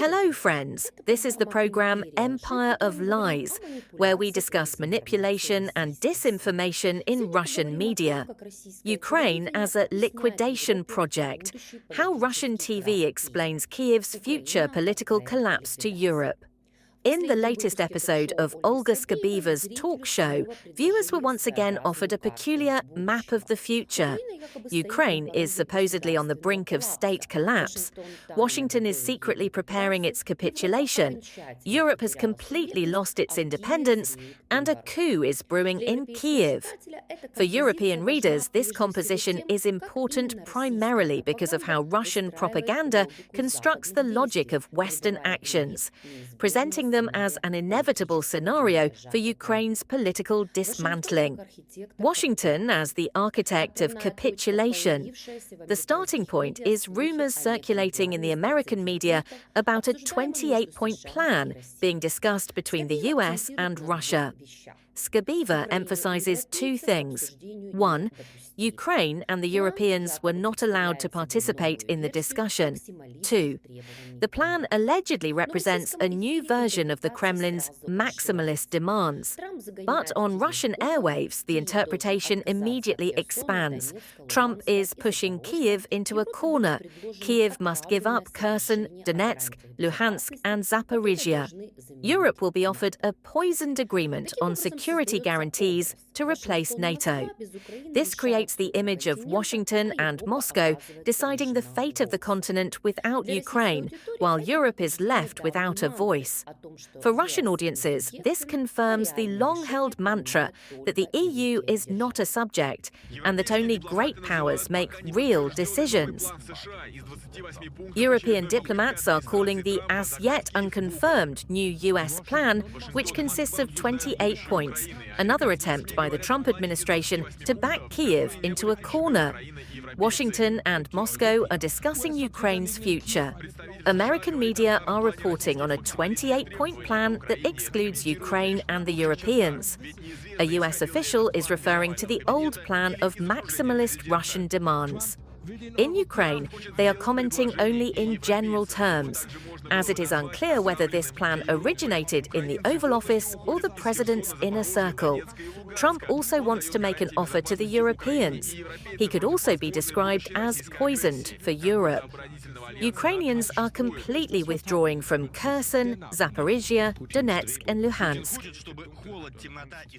Hello, friends. This is the program Empire of Lies, where we discuss manipulation and disinformation in Russian media. Ukraine as a liquidation project. How Russian TV explains Kyiv's future political collapse to Europe. In the latest episode of Olga Skabeeva's talk show, viewers were once again offered a peculiar map of the future. Ukraine is supposedly on the brink of state collapse. Washington is secretly preparing its capitulation. Europe has completely lost its independence, and a coup is brewing in Kyiv. For European readers, this composition is important primarily because of how Russian propaganda constructs the logic of Western actions, presenting them as an inevitable scenario for Ukraine's political dismantling. Washington as the architect of capitulation. The starting point is rumors circulating in the American media about a 28-point plan being discussed between the US and Russia. Skabeeva emphasizes two things. One, Ukraine and the Europeans were not allowed to participate in the discussion. Two, the plan allegedly represents a new version of the Kremlin's maximalist demands. But on Russian airwaves, the interpretation immediately expands. Trump is pushing Kyiv into a corner. Kyiv must give up Kherson, Donetsk, Luhansk, and Zaporizhia. Europe will be offered a poisoned agreement on security guarantees to replace NATO. This creates the image of Washington and Moscow deciding the fate of the continent without Ukraine, while Europe is left without a voice. For Russian audiences, this confirms the long-held mantra that the EU is not a subject and that only great powers make real decisions. European diplomats are calling the as-yet unconfirmed new US plan, which consists of 28 points, another attempt by the Trump administration to back Kyiv into a corner. Washington and Moscow are discussing Ukraine's future. American media are reporting on a 28-point plan that excludes Ukraine and the Europeans. A US official is referring to the old plan of maximalist Russian demands. In Ukraine, they are commenting only in general terms, as it is unclear whether this plan originated in the Oval Office or the president's inner circle. Trump also wants to make an offer to the Europeans. He could also be described as poisoned for Europe. Ukrainians are completely withdrawing from Kherson, Zaporizhia, Donetsk, and Luhansk.